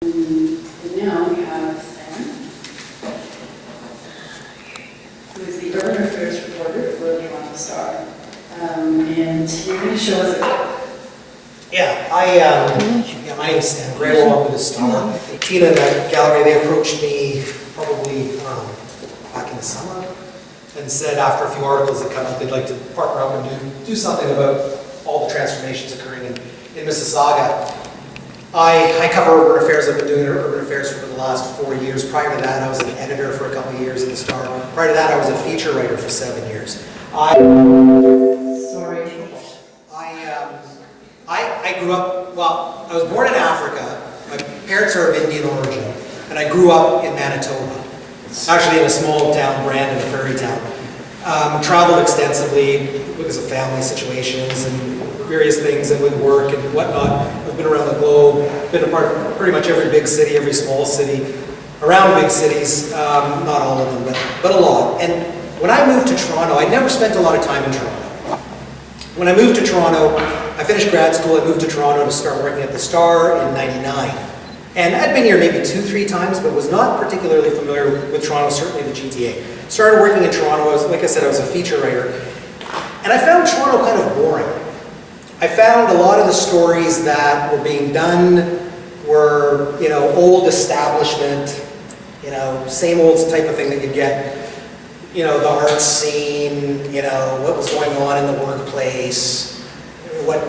And now we have Sam, who is the Urban Affairs reporter for the Toronto Star. And you're going to show us a my name's Sam Grewal. I'm with the Star. Tina and the gallery, they approached me probably back in the summer and said after a few articles that come up, they'd like to partner up and do something about all the transformations occurring in Mississauga. I cover urban affairs. I've been doing urban affairs for the last 4 years. Prior to that, I was an editor for a couple of years in the Star. Prior to that, I was a feature writer for 7 years. I grew up, well, I was born in Africa. My parents are of Indian origin, and I grew up in Manitoba. Actually in a small town, Brandon, a prairie town. Traveled extensively because of family situations and various things, and with work and whatnot. I've been around the globe, been a part of pretty much every big city, every small city, around big cities, not all of them, but a lot. And when I moved to Toronto, I never spent a lot of time in Toronto. When I moved to Toronto, I finished grad school, I moved to Toronto to start working at the Star in '99. And I'd been here maybe 2-3 times, but was not particularly familiar with Toronto, certainly the GTA. Started working in Toronto, like I said, I was a feature writer. And I found Toronto kind of boring. I found a lot of the stories that were being done were, old establishment, same old type of thing that you'd get. The art scene, what was going on in the workplace, what,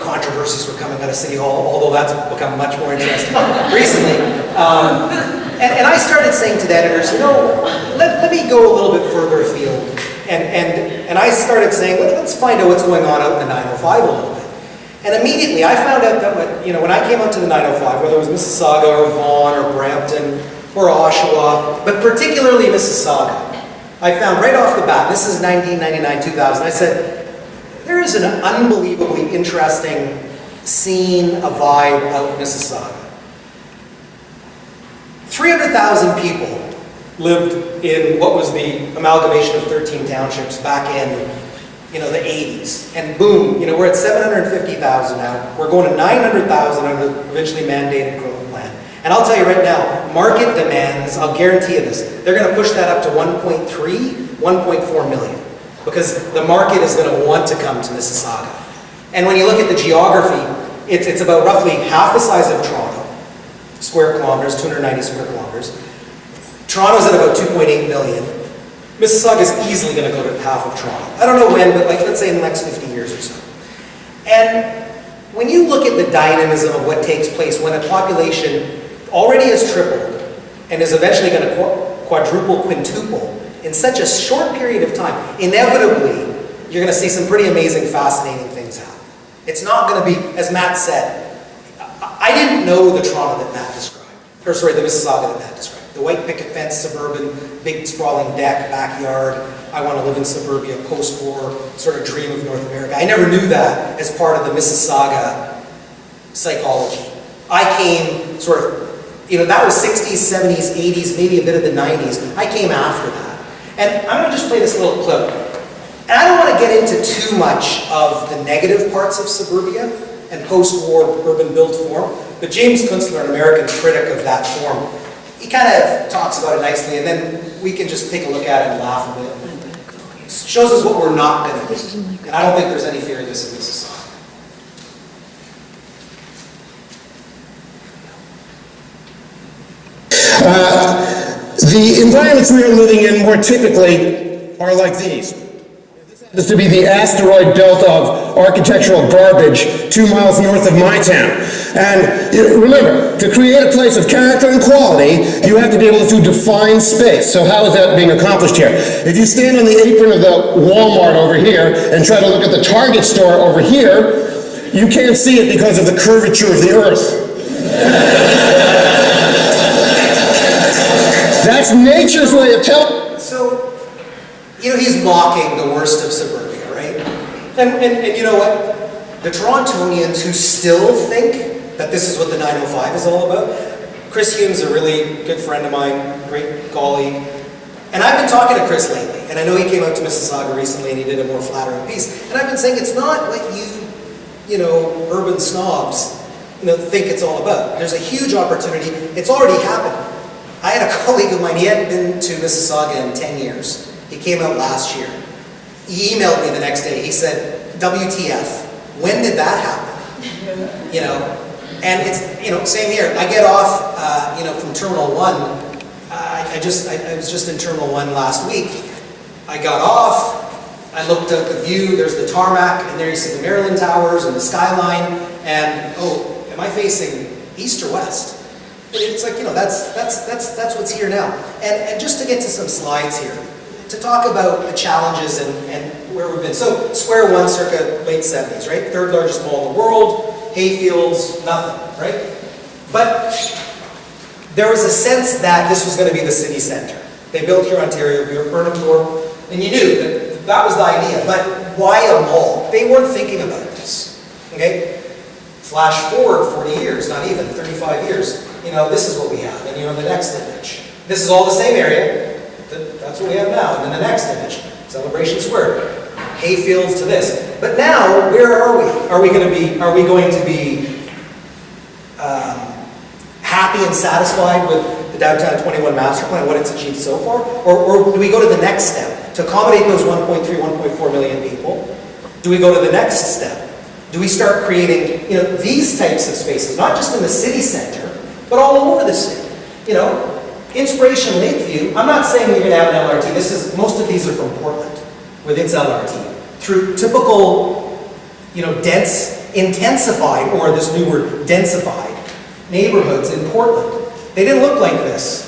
controversies were coming out of City Hall, although that's become much more interesting recently. And I started saying to the editors, let me go a little bit further afield. And I started saying, let's find out what's going on out in the 905 a little bit. And immediately I found out that when I came out to the 905, whether it was Mississauga or Vaughan or Brampton or Oshawa, but particularly Mississauga, I found right off the bat, this is 1999, 2000, I said, there is an unbelievably interesting scene, a vibe out in Mississauga. 300,000 people lived in what was the amalgamation of 13 townships back in, the 80s. And boom, we're at 750,000 now. We're going to 900,000 under the provincially mandated growth plan. And I'll tell you right now, market demands, I'll guarantee you this, they're going to push that up to 1.3, 1.4 million. Because the market is going to want to come to Mississauga. And when you look at the geography, it's about roughly half the size of Toronto, square kilometers, 290 square kilometers. Toronto's at about 2.8 million. Mississauga is easily going to go to half of Toronto. I don't know when, but let's say in the next 50 years or so. And when you look at the dynamism of what takes place when a population already has tripled and is eventually going to quadruple, quintuple in such a short period of time, inevitably you're going to see some pretty amazing, fascinating things happen. It's not going to be, as Matt said, I didn't know the Toronto that Matt described, the Mississauga that Matt described. The white picket fence, suburban, big sprawling deck, backyard, I want to live in suburbia, post-war, sort of dream of North America. I never knew that as part of the Mississauga psychology. I came sort of, that was 60s, 70s, 80s, maybe a bit of the 90s. I came after that. And I'm going to just play this little clip. And I don't want to get into too much of the negative parts of suburbia and post-war urban built form, but James Kunstler, an American critic of that form, he kind of talks about it nicely, and then we can just take a look at it and laugh a bit. It shows us what we're not going to do. And I don't think there's any fear of this in Mississauga. The environments we are living in more typically are like these. This to be the asteroid belt of architectural garbage 2 miles north of my town. And remember, to create a place of character and quality, you have to be able to define space. So how is that being accomplished here? If you stand on the apron of the Walmart over here and try to look at the Target store over here, you can't see it because of the curvature of the earth. That's nature's way of telling. So, he's mocking the worst of suburbia, right? And you know what? The Torontonians who still think that this is what the 905 is all about, Chris Hume's a really good friend of mine, great colleague, and I've been talking to Chris lately, and I know he came out to Mississauga recently and he did a more flattering piece, and I've been saying it's not what you urban snobs think it's all about. There's a huge opportunity. It's already happened. I had a colleague of mine, he hadn't been to Mississauga in 10 years. He came out last year. He emailed me the next day. He said, WTF, when did that happen? And it's, same here. I get off, from Terminal 1. I was just in Terminal 1 last week. I got off, I looked at the view, there's the tarmac, and there you see the Maryland Towers and the skyline, and am I facing east or west? It's like, that's what's here now. And just to get to some slides here, to talk about the challenges and where we've been. So, Square One, circa late 70s, right? Third largest mall in the world, hayfields, nothing, right? But there was a sense that this was going to be the city center. They built here in Ontario, we were Burnham Thorpe, and you knew that that was the idea. But why a mall? They weren't thinking about this, okay? Flash forward 40 years, not even 35 years. This is what we have, and the next image. This is all the same area. That's what we have now. And then the next image, Celebration Square, hayfields to this. But now, where are we? Are we going to be happy and satisfied with the Downtown 21 Master Plan, what it's achieved so far? Or do we go to the next step? To accommodate those 1.3, 1.4 million people, do we go to the next step? Do we start creating, these types of spaces, not just in the city center, but all over the city? Inspiration Lakeview, I'm not saying you're going to have an LRT. Most of these are from Portland with its LRT. Through typical, dense, intensified, or this new word, densified neighborhoods in Portland. They didn't look like this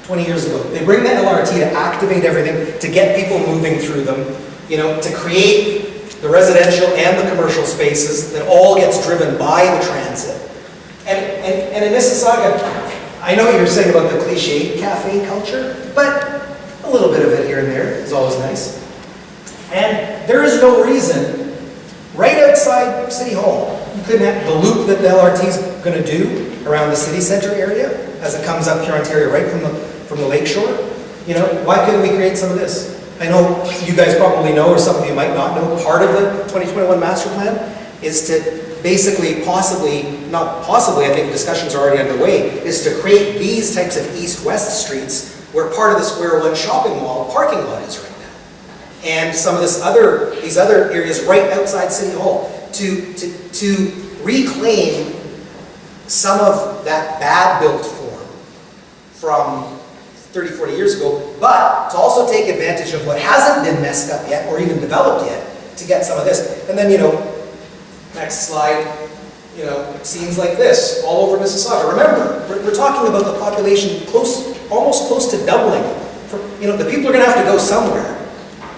20 years ago. They bring the LRT to activate everything, to get people moving through them, to create the residential and the commercial spaces that all gets driven by the transit. And in Mississauga, I know you're saying about the cliche cafe culture, but a little bit of it here and there is always nice. And there is no reason, right outside City Hall, you couldn't have the loop that the LRT is going to do around the city center area as it comes up here in Ontario, right from the lakeshore. Why couldn't we create some of this? I know you guys probably know, or some of you might not know, part of the 2021 Master Plan is to basically, I think discussions are already underway, is to create these types of east-west streets where part of the Square One shopping mall parking lot is right now. And some of these other areas right outside City Hall to reclaim some of that bad built form from 30, 40 years ago, but to also take advantage of what hasn't been messed up yet or even developed yet to get some of this. And then, next slide, scenes like this all over Mississauga. Remember, we're talking about the population almost close to doubling. The people are going to have to go somewhere.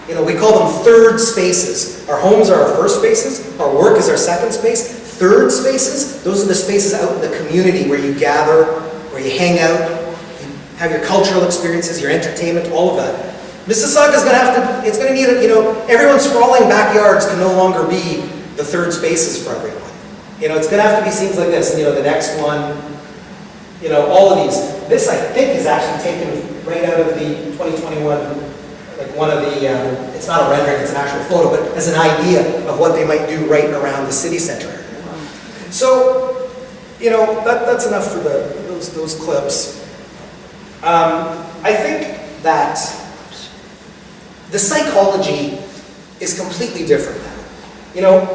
We call them third spaces. Our homes are our first spaces. Our work is our second space. Third spaces, those are the spaces out in the community where you gather, where you hang out, you have your cultural experiences, your entertainment, all of that. Mississauga's going to have to, it's going to need, everyone's sprawling backyards can no longer be the third spaces for everyone. It's going to have to be scenes like this, and the next one, all of these. This, I think, is actually taken right out of the 2021, like one of the, it's not a rendering, it's an actual photo, but as an idea of what they might do right around the city center area. So, that's enough for those clips. I think that the psychology is completely different now.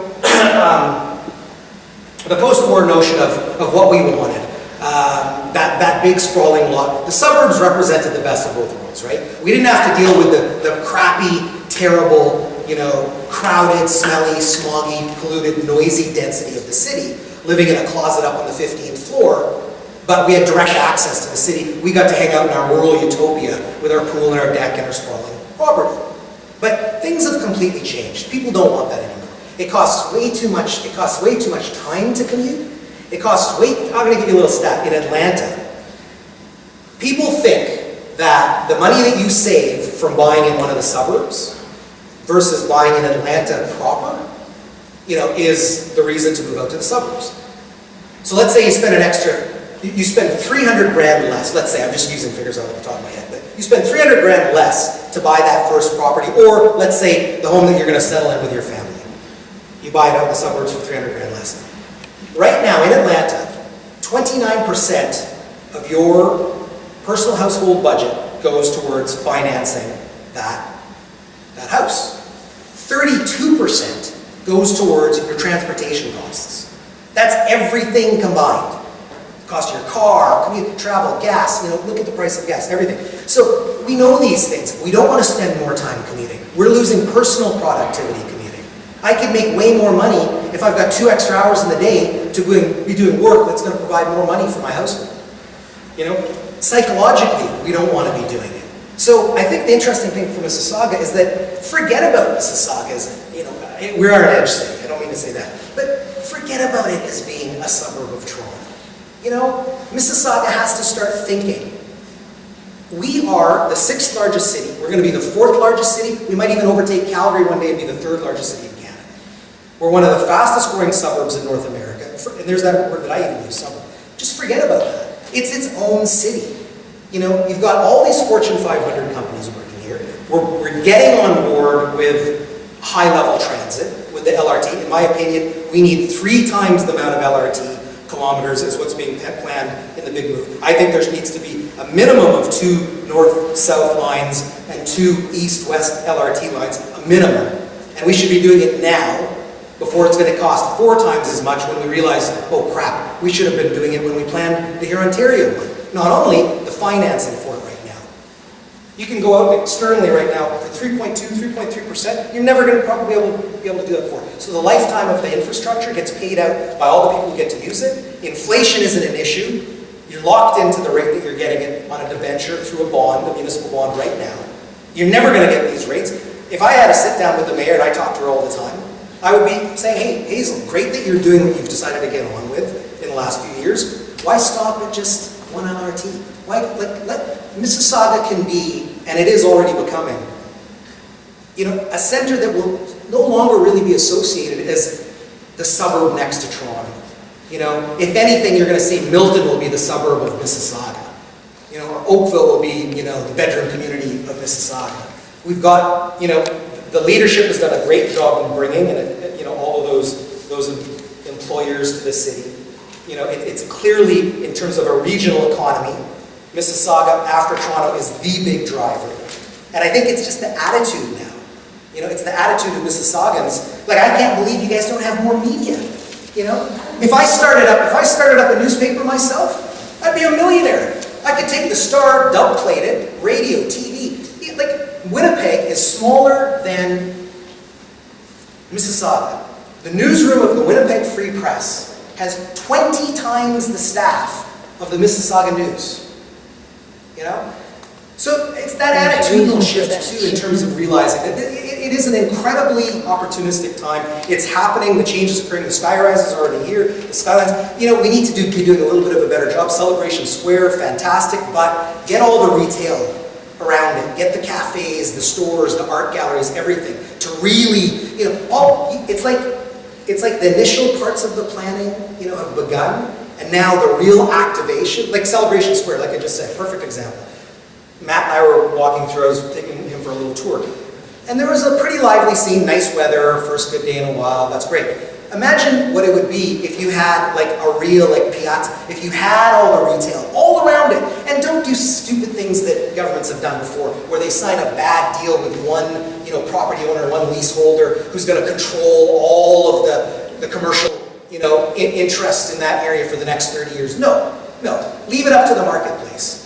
The post-war notion of what we wanted, that big sprawling lot, the suburbs represented the best of both worlds, right? We didn't have to deal with the crappy, terrible, crowded, smelly, smoggy, polluted, noisy density of the city, living in a closet up on the 15th floor, but we had direct access to the city. We got to hang out in our rural utopia with our pool and our deck and our sprawling property. But things have completely changed. People don't want that anymore. It costs way too much. It costs way too much time to commute. It costs I'm going to give you a little stat. In Atlanta, people think that the money that you save from buying in one of the suburbs versus buying in Atlanta proper, is the reason to move out to the suburbs. So let's say you spend you spend 300 grand less. Let's say, I'm just using figures off the top of my head, but you spend 300 grand less to buy that first property, or let's say the home that you're going to settle in with your family. You buy it out in the suburbs for 300 grand less. Right now in Atlanta, 29% of your personal household budget goes towards financing that house. 32% goes towards your transportation costs. That's everything combined. Cost of your car, commute, travel, gas, look at the price of gas, everything. So we know these things. We don't want to spend more time commuting. We're losing personal productivity commuting. I could make way more money if I've got 2 extra hours in the day to be doing work that's going to provide more money for my household. Psychologically, we don't want to be doing it. So I think the interesting thing for Mississauga is that forget about Mississauga as, we are an edge city, I don't mean to say that, but forget about it as being a suburb of Toronto. Mississauga has to start thinking. We are the 6th largest city. We're going to be the 4th largest city. We might even overtake Calgary one day and be the 3rd largest city in Canada. We're one of the fastest growing suburbs in North America. And there's that word that I even use, suburb. Just forget about that. It's its own city. You've got all these Fortune 500 companies working here. We're getting on board with high-level transit, with the LRT. In my opinion, we need 3 times the amount of LRT kilometers as what's being planned in the big move. I think there needs to be a minimum of 2 north-south lines and 2 east-west LRT lines, a minimum. And we should be doing it now before it's going to cost 4 times as much when we realize, oh crap, we should have been doing it when we planned the Huron-Ontario one. Not only the financing for it right now. You can go out externally right now for 3.2, 3.3%, you're never going to probably be able to do that for. So the lifetime of the infrastructure gets paid out by all the people who get to use it. Inflation isn't an issue. You're locked into the rate that you're getting it on a debenture through a bond, a municipal bond right now. You're never going to get these rates. If I had to sit down with the mayor, and I talk to her all the time, I would be saying, hey, Hazel, great that you're doing what you've decided to get on with in the last few years. Why stop at just one LRT? Why, let Mississauga can be, and it is already becoming, a center that will no longer really be associated as the suburb next to Toronto. If anything, you're going to see Milton will be the suburb of Mississauga. Or Oakville will be, the bedroom community of Mississauga. We've got, the leadership has done a great job in bringing, all of those employers to the city. It's clearly, in terms of a regional economy, Mississauga, after Toronto, is the big driver. And I think it's just the attitude now. It's the attitude of Mississaugans. Like, I can't believe you guys don't have more media. If I started up a newspaper myself, I'd be a millionaire. I could take the Star, dub-plate it, radio, TV. Winnipeg is smaller than Mississauga. The newsroom of the Winnipeg Free Press has 20 times the staff of the Mississauga News. So it's that attitudinal shift too in terms of realizing that it is an incredibly opportunistic time. It's happening, the change is occurring, the skyrise is already here, the skylines. We need to be doing a little bit of a better job. Celebration Square, fantastic, but get all the retail around it. Get the cafes, the stores, the art galleries, everything to really, it's like the initial parts of the planning, have begun, and now the real activation, like Celebration Square, like I just said, perfect example. Matt and I were walking through, I was taking him for a little tour, and there was a pretty lively scene, nice weather, first good day in a while, that's great. Imagine what it would be if you had a real piazza, if you had all the retail all around it, and don't do stupid things that governments have done before, where they sign a bad deal with one property owner, one leaseholder, who's going to control all of the commercial interest in that area for the next 30 years. No, leave it up to the marketplace.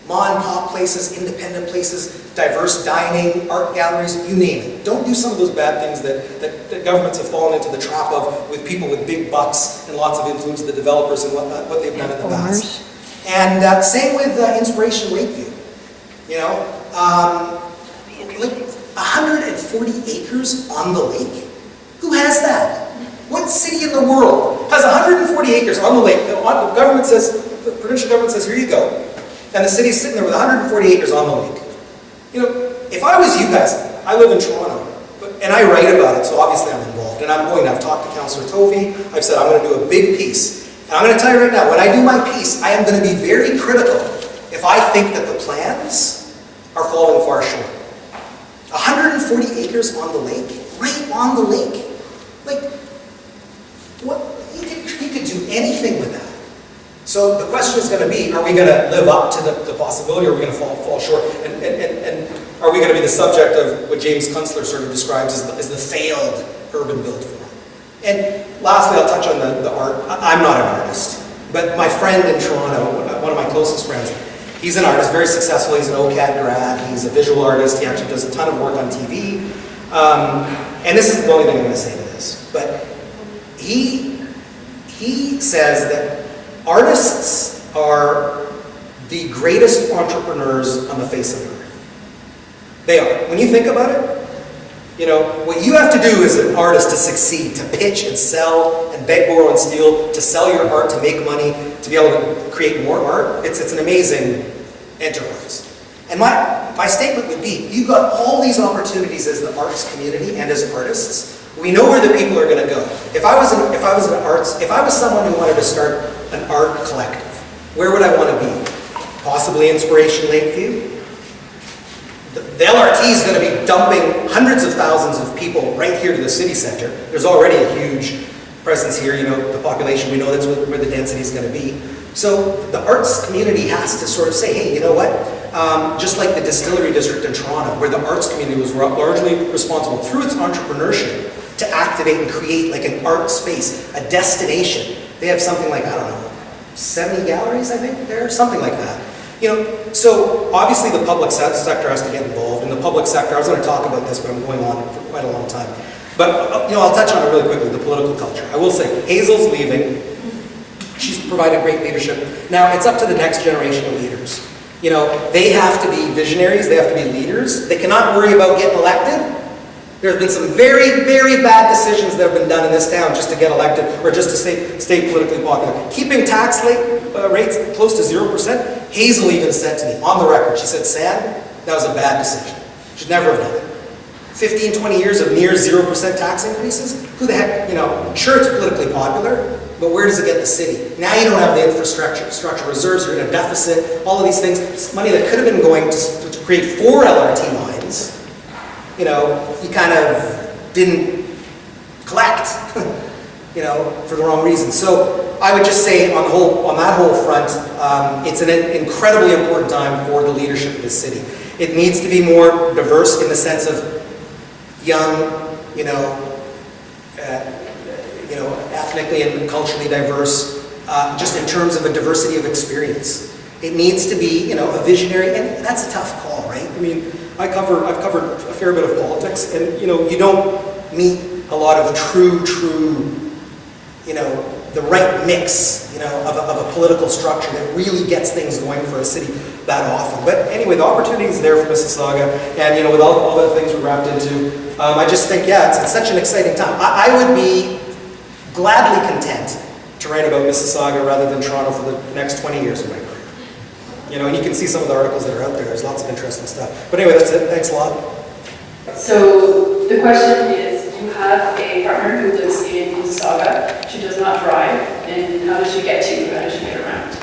Mom and pop places, independent places, diverse dining, art galleries, you name it. Don't do some of those bad things that governments have fallen into the trap of with people with big bucks and lots of influence, the developers and what they've done in the past. And same with Inspiration Lakeview. 140 acres on the lake? Who has that? What city in the world has 140 acres on the lake? The government says, the provincial government says, here you go. And the city's sitting there with 140 acres on the lake. If I was you guys, I live in Toronto, and I write about it, so obviously I'm involved. And I've talked to Councillor Tovey, I've said I'm going to do a big piece. And I'm going to tell you right now, when I do my piece, I am going to be very critical if I think that the plans are falling far short. 140 acres on the lake, right on the lake. What? You could do anything with that. So the question is going to be, are we going to live up to the possibility, or are we going to fall short? And are we going to be the subject of what James Kunstler sort of describes as the failed urban build form? And lastly, I'll touch on the art. I'm not an artist, but my friend in Toronto, one of my closest friends, he's an artist, very successful. He's an OCAD grad. He's a visual artist. He actually does a ton of work on TV. And this is the only thing I'm going to say to this. But he says that artists are the greatest entrepreneurs on the face of the earth. They are. When you think about it, you know, what you have to do as an artist to succeed, to pitch and sell and beg, borrow, and steal, to sell your art, to make money, to be able to create more art, it's an amazing enterprise. And my statement would be, you've got all these opportunities as the arts community and as artists. We know where the people are going to go. If I was someone who wanted to start an art collective, where would I want to be? Possibly Inspiration Lakeview. The LRT is going to be dumping hundreds of thousands of people right here to the city center. There's already a huge presence here, you know, the population, we know that's where the density is going to be. So the arts community has to sort of say, hey, you know what? Just like the Distillery District in Toronto, where the arts community was largely responsible through its entrepreneurship to activate and create like an art space, a destination. They have something like, I don't know, 70 galleries, I think, there, something like that. You know, so obviously the public sector has to get involved. In the public sector, I was going to talk about this, but I'm going on for quite a long time. But, you know, I'll touch on it really quickly, the political culture. I will say, Hazel's leaving. She's provided great leadership. Now, it's up to the next generation of leaders. You know, they have to be visionaries. They have to be leaders. They cannot worry about getting elected. There have been some very, very bad decisions that have been done in this town just to get elected or just to stay politically popular. Keeping tax rates close to 0%. Hazel even said to me, on the record, she said, Sam, that was a bad decision. Should never have done it. 15, 20 years of near 0% tax increases? Who the heck, you know, sure it's politically popular, but where does it get the city? Now you don't have the infrastructure reserves, you're in a deficit, all of these things. It's money that could have been going to create 4 LRT lines. You know, you kind of didn't collect, you know, for the wrong reasons. So I would just say on that whole front, it's an incredibly important time for the leadership of the city. It needs to be more diverse in the sense of young, ethnically and culturally diverse, just in terms of a diversity of experience. It needs to be, you know, a visionary, and that's a tough call, right? I mean, I've covered a fair bit of politics, and, you know, you don't meet a lot of true, you know, the right mix, you know, of a political structure that really gets things going for a city that often. But anyway, the opportunity is there for Mississauga, and, you know, with all the things we're wrapped into, I just think, yeah, it's such an exciting time. I would be gladly content to write about Mississauga rather than Toronto for the next 20 years of my career. You know, and you can see some of the articles that are out there. There's lots of interesting stuff. But anyway, that's it. Thanks a lot. So the question is, you have a partner who lives in Mississauga. She does not drive, and how does she get to you? How does she get around?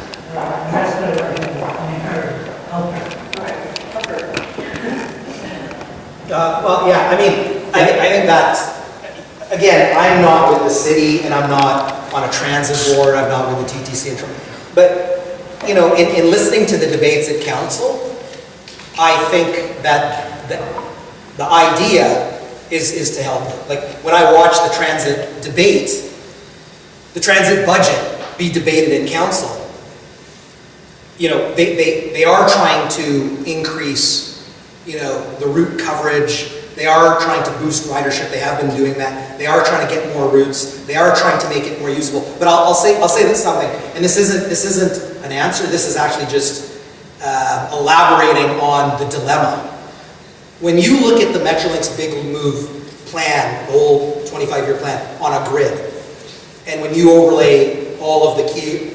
Well, yeah, I mean, I think that, again, I'm not with the city, and I'm not on a transit board, I'm not with the TTC, but, you know, in listening to the debates at council, I think that the idea is to help her. Like, when I watch the transit debate, the transit budget be debated in council, you know, they are trying to increase, you know, the route coverage. They are trying to boost ridership. They have been doing that. They are trying to get more routes. They are trying to make it more usable. But I'll say this something, and this isn't an answer. This is actually just elaborating on the dilemma. When you look at the Metrolinx Big Move plan, the whole 25-year plan, on a grid, and when you overlay all of the key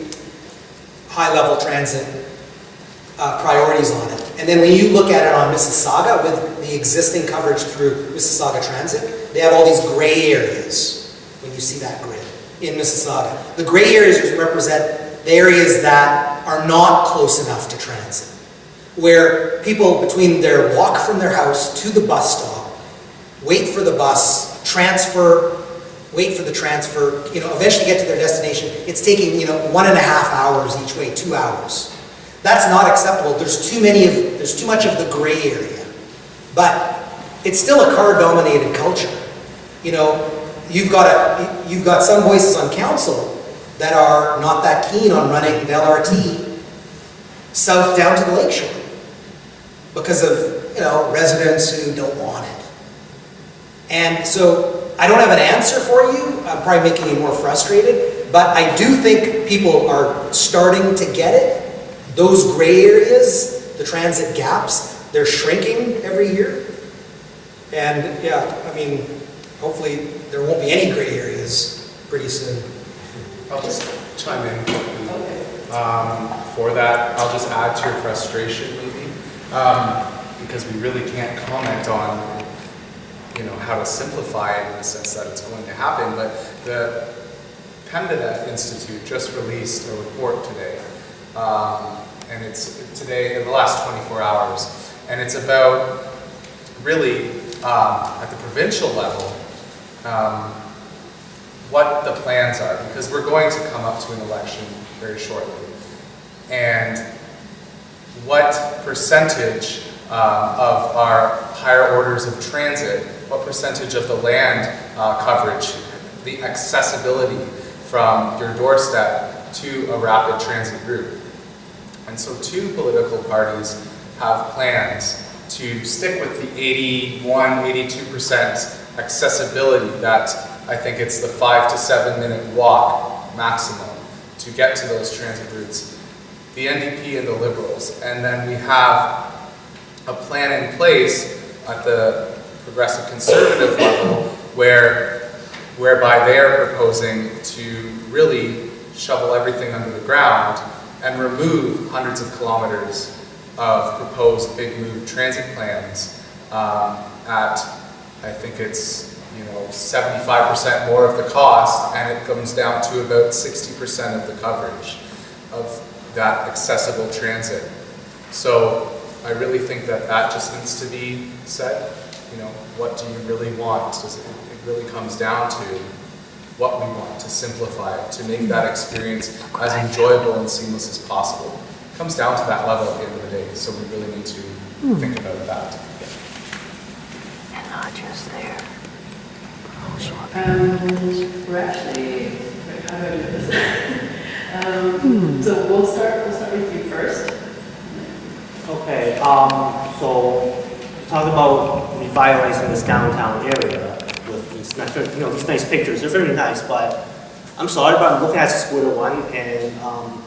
high-level transit priorities on it, and then when you look at it on Mississauga with the existing coverage through Mississauga Transit, they have all these gray areas when you see that grid in Mississauga. The gray areas represent the areas that are not close enough to transit, where people between their walk from their house to the bus stop, wait for the bus, transfer, wait for the transfer, eventually get to their destination. It's taking, 1.5 hours each way, 2 hours. That's not acceptable. There's too much of the gray area. But it's still a car-dominated culture. You've got some voices on council that are not that keen on running the LRT south down to the lakeshore because of, residents who don't want it. And so I don't have an answer for you. I'm probably making you more frustrated, but I do think people are starting to get it. Those gray areas, the transit gaps, they're shrinking every year. And hopefully there won't be any gray areas pretty soon. I'll just chime in quickly. For that, I'll just add to your frustration maybe, because we really can't comment on how to simplify it in the sense that it's going to happen, but the PEMDA Institute just released a report today, and it's today in the last 24 hours, and it's about really at the provincial level what the plans are, because we're going to come up to an election very shortly, and what percentage of our higher orders of transit, what percentage of the land coverage, the accessibility from your doorstep to a rapid transit route. And so 2 political parties have plans to stick with the 81–82% accessibility that I think it's the 5 to 7 minute walk maximum to get to those transit routes. The NDP and the Liberals, and then we have a plan in place at the Progressive Conservative level whereby they are proposing to really shovel everything under the ground and remove hundreds of kilometers of proposed big move transit plans at, I think it's 75% more of the cost, and it comes down to about 60% of the coverage of that accessible transit. So I really think that just needs to be said. What do you really want? It really comes down to what we want to simplify it, to make that experience as enjoyable and seamless as possible. It comes down to that level at the end of the day, so we really need to think about that. And not just there. We're actually, how do I do this? So we'll start with you first. Okay, so talk about revitalizing this downtown area with these nice, these nice pictures. They're very nice, but I'm sorry, but I'm looking at Square One and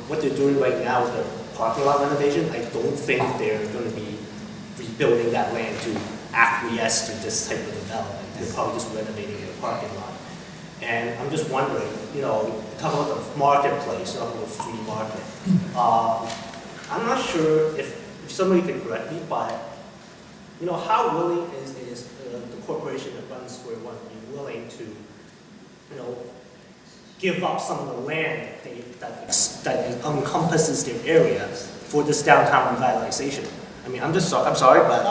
what they're doing right now with the parking lot renovation. I don't think they're going to be rebuilding that land to acquiesce to this type of development. They're probably just renovating a parking lot. And I'm just wondering, talk about the marketplace, talk about the free market. I'm not sure if somebody can correct me, but how willing is the corporation that runs Square One be willing to, give up some of the land that encompasses their area for this downtown revitalization? I mean, I'm sorry, but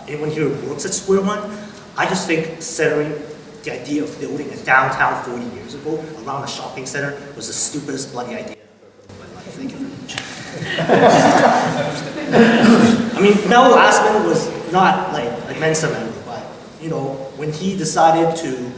anyone here who works at Square One, I just think centering the idea of building a downtown 40 years ago around a shopping center was the stupidest bloody idea I've ever heard in my life. Thank you very much. I mean, Mel Lastman was not like a Mensa member, but when he decided to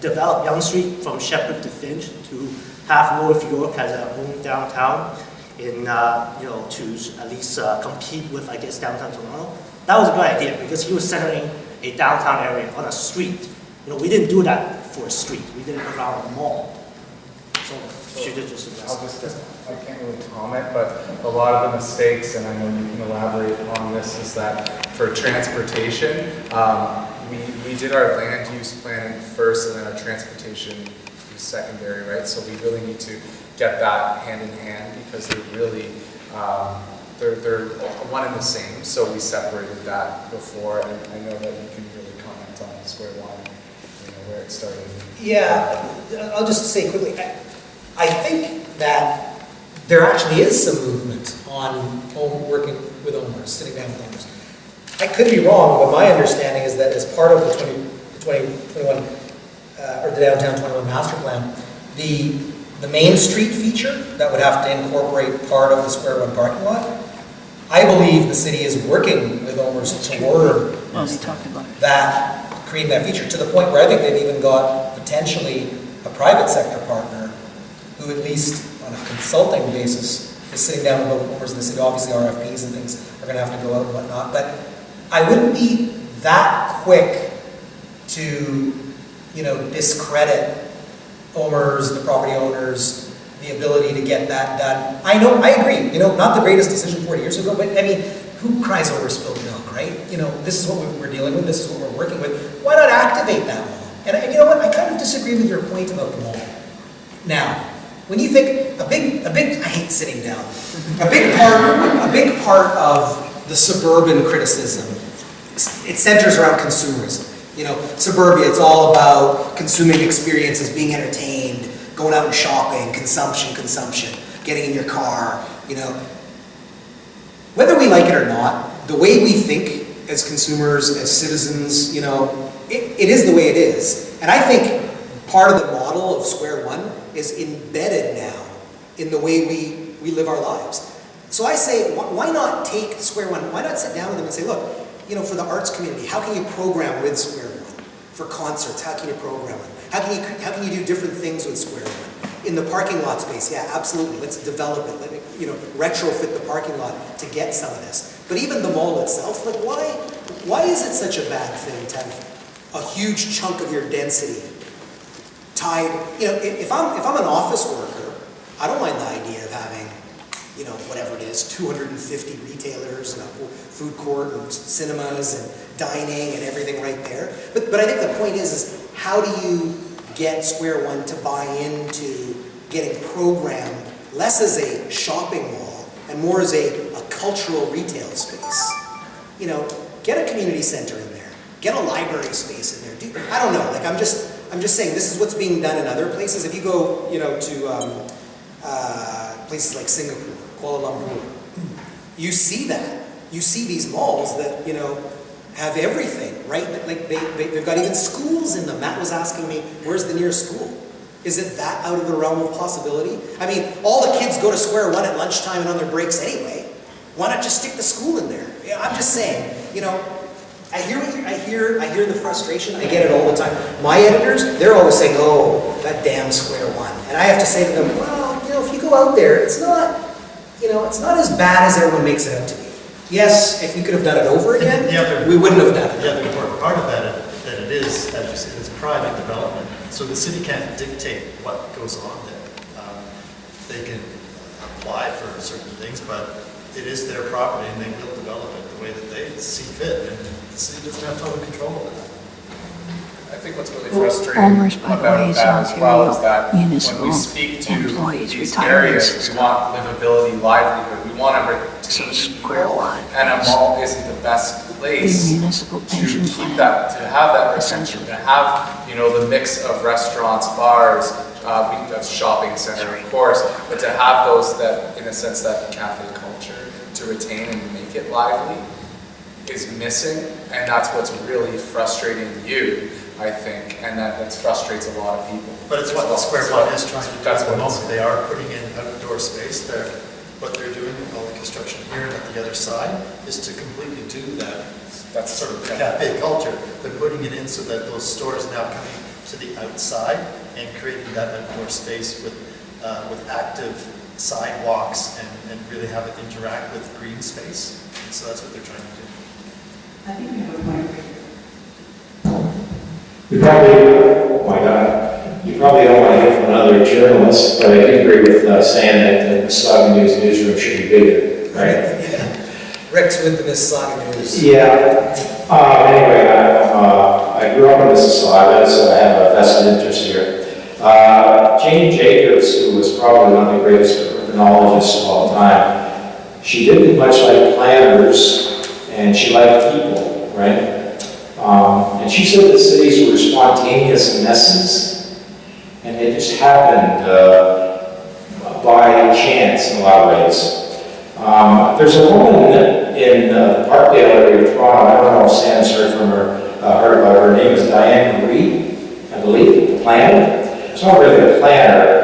develop Yonge Street from Shepherd to Finch to have North York as our own downtown, to at least compete with, I guess, downtown Toronto, that was a good idea because he was centering a downtown area on a street. We didn't do that for a street. We did it around a mall. So should just I can't really comment, but a lot of the mistakes, and I know you can elaborate on this, is that for transportation, we did our land use planning first and then our transportation use secondary, right? So we really need to get that hand in hand because they're really, they're one and the same. So we separated that before, and I know that you can really comment on Square One, where it started. Yeah, I'll just say quickly, I think that there actually is some movement on working with owners, sitting down with owners. I could be wrong, but my understanding is that as part of the 2021 or the downtown 21 master plan, the main street feature that would have to incorporate part of the Square One parking lot, I believe the city is working with owners toward Well, we talked about it. that, creating that feature, to the point where I think they've even got potentially a private sector partner who, at least on a consulting basis, is sitting down with local owners in the city. Obviously RFPs and things are going to have to go out and whatnot, but I wouldn't be that quick to, discredit owners, the property owners, the ability to get that done. I know, I agree, not the greatest decision 40 years ago, but I mean, who cries over spilled milk, right? This is what we're dealing with, this is what we're working with. Why not activate that mall? And you know what, I kind of disagree with your point about the mall. Now, when you think, a big, I hate sitting down, a big part of the suburban criticism, it centers around consumerism. Suburbia, it's all about consuming experiences, being entertained, going out and shopping, consumption, getting in your car, Whether we like it or not, the way we think as consumers, as citizens, it is the way it is. And I think part of the model of Square One is embedded now in the way we live our lives. So I say, why not take Square One, why not sit down with them and say, look, for the arts community, how can you program with Square One? For concerts, how can you program it? How can you do different things with Square One? In the parking lot space, yeah, absolutely. Let's develop it. Let me, retrofit the parking lot to get some of this. But even the mall itself, like why is it such a bad thing to have a huge chunk of your density tied? If I'm an office worker, I don't mind the idea of having, whatever it is, 250 retailers and a food court and cinemas and dining and everything right there. But I think the point is how do you get Square One to buy into getting programmed less as a shopping mall and more as a cultural retail space? Get a community center in there, get a library space in there. I don't know. Like I'm just saying this is what's being done in other places. If you go, to places like Singapore, Kuala Lumpur, you see that. You see these malls that have everything, right? Like they've got even schools in them. Matt was asking me, where's the nearest school? Is it that out of the realm of possibility? I mean, all the kids go to Square One at lunchtime and on their breaks anyway. Why not just stick the school in there? I'm just saying, I hear the frustration. I get it all the time. My editors, they're always saying, "Oh, that damn Square One," and I have to say to them, "Well, if you go out there, it's not as bad as everyone makes it out to be. Yes, if we could have done it over again, we wouldn't have done it." The other important part of that is, as you said, it's private development. So the city can't dictate what goes on there. They can apply for certain things, but it is their property and they will develop it the way that they see fit. And the city doesn't have total control over that. I think what's really frustrating Owners, by the way, about is that as well is that when municipal we speak to employees, these retirements areas, and we want livability, livelihood, we want to So retain Square people, One and a mall isn't the best place The municipal to pension keep plan, that, to have that retention, essentially. to have, the mix of restaurants, bars, that's shopping center, of course, but to have those that, in a sense, that cafe culture to retain and make it lively is missing, and that's what's really frustrating you, I think, and that frustrates a lot of people. But it's what the Square One is trying to do at the moment. They are putting in outdoor space there. What they're doing with all the construction here and at the other side is to completely do that. That's sort of the cafe culture. They're putting it in so that those stores now coming to the outside and creating that outdoor space with active sidewalks and really have it interact with green space. And so that's what they're trying to do. I think we have a point. You probably don't want to hear from another journalist, but I do agree with saying that the Mississauga News newsroom should be bigger, right? Yeah. Rick's with the Mississauga News. Yeah. Anyway, I grew up in Mississauga, so I have a vested interest here. Jane Jacobs, who was probably one of the greatest urbanologists of all time, she didn't much like planners, and she liked people, right? And she said the cities were spontaneous messes, and they just happened by chance in a lot of ways. There's a woman in the Parkdale area of Toronto, I don't know if Sam's heard about her name is Diane Marie, I believe. planner. It's not really a planner.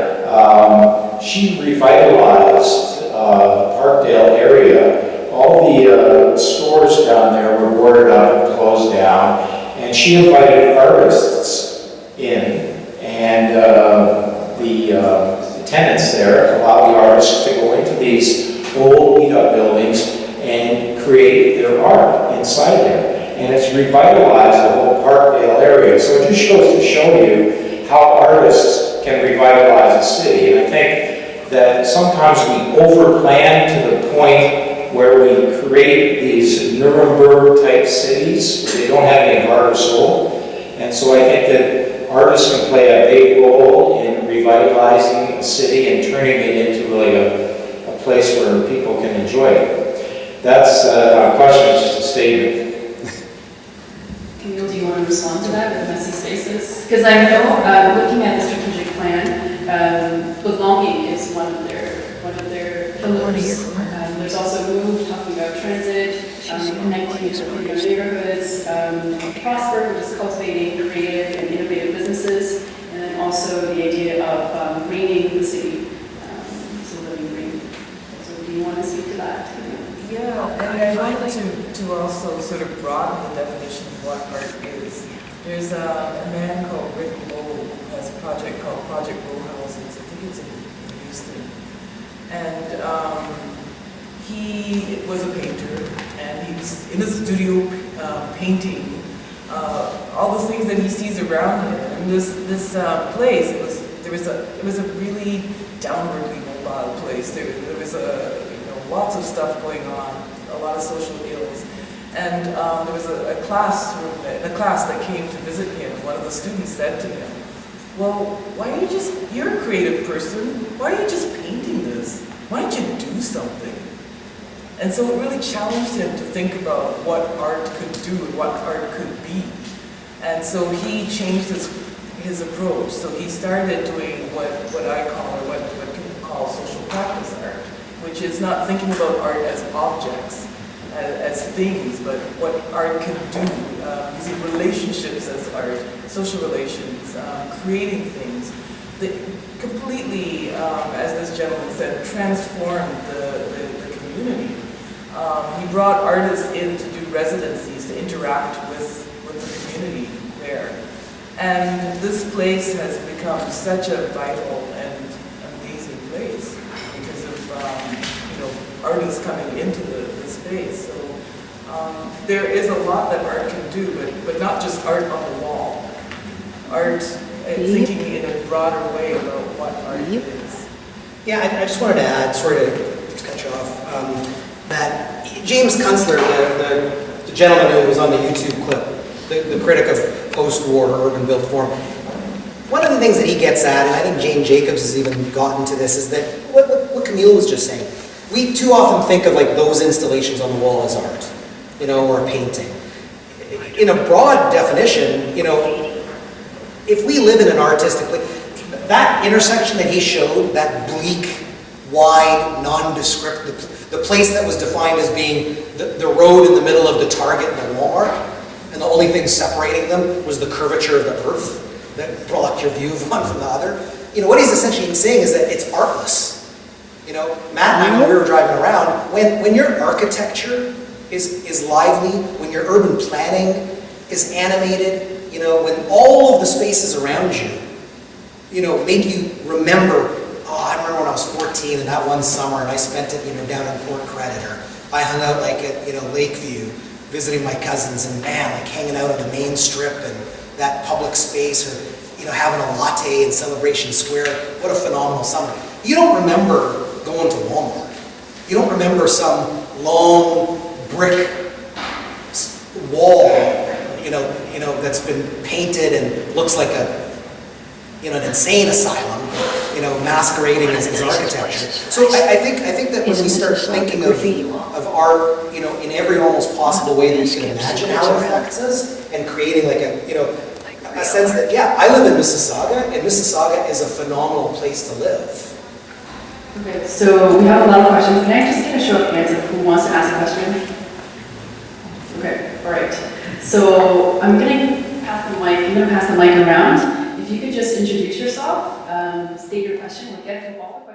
She revitalized the Parkdale area. All the stores down there were boarded up and closed down, and she invited artists in, and the tenants there allowed the artists to go into these old beat-up buildings and create their art inside there. And it's revitalized the whole Parkdale area. So it just goes to show you how artists can revitalize a city. And I think that sometimes we overplan to the point where we create these Nuremberg-type cities where they don't have any heart or soul. And so I think that artists can play a big role in revitalizing a city and turning it into really a place where people can enjoy it. That's not a question, it's just a statement. Camille, do you want to respond to that with messy spaces? Because I know, looking at the strategic plan, belonging is one of their pillars. There's also Move, talking about transit, connecting to neighborhoods, Prosper, which is cultivating creative and innovative businesses, and then also the idea of greening the city, so living green. So do you want to speak to that? Yeah, and I wanted to also sort of broaden the definition of what art is. There's a man called Grewal who has a project called Project Row Houses. I think it's in Houston. And he was a painter, and he's in his studio painting all the things that he sees around him. And this place, it was a really downwardly mobile place. There was lots of stuff going on, a lot of social ills. And there was a class that came to visit him. One of the students said to him, well, why are you're a creative person, why are you just painting this? Why don't you do something? And so it really challenged him to think about what art could do and what art could be. And so he changed his approach. So he started doing what I call, or what people call social practice art, which is not thinking about art as objects, as things, but what art can do, using relationships as art, social relations, creating things that completely, as this gentleman said, transformed the community. He brought artists in to do residencies, to interact with the community there. And this place has become such a vital and amazing place because of artists coming into the space. So there is a lot that art can do, but not just art on the wall. Art, thinking in a broader way about what art is. Yeah, I just wanted to add, sorry to cut you off, that James Kunstler, the gentleman who was on the YouTube clip, the critic of post-war urban built form, one of the things that he gets at, and I think Jane Jacobs has even gotten to this, is that what Camille was just saying. We too often think of like those installations on the wall as art, or a painting. In a broad definition, if we live in an artistic place, that intersection that he showed, that bleak, wide, nondescript, the place that was defined as being the road in the middle of the Target and the Walmart, and the only thing separating them was the curvature of the earth that blocked your view of one from the other. What he's essentially saying is that it's artless. Matt and I, when we were driving around, when your architecture is lively, when your urban planning is animated, when all of the spaces around you, make you remember, I remember when I was 14 and that one summer and I spent it, down in Port Credit, or I hung out like at, Lakeview, visiting my cousins, and man, like hanging out on the main strip and that public space, or, having a latte in Celebration Square. What a phenomenal summer. You don't remember going to Walmart. You don't remember some long brick wall, that's been painted and looks like an insane asylum, masquerading as architecture. So I think that when we start thinking of art, in every almost possible way that you can imagine how it affects us, and creating like a sense that, I live in Mississauga, and Mississauga is a phenomenal place to live. Okay, so we have a lot of questions. Can I just get a show of hands of who wants to ask a question? Okay, all right. So I'm going to pass the mic around. If if you could just introduce yourself, state your question, we'll get to all of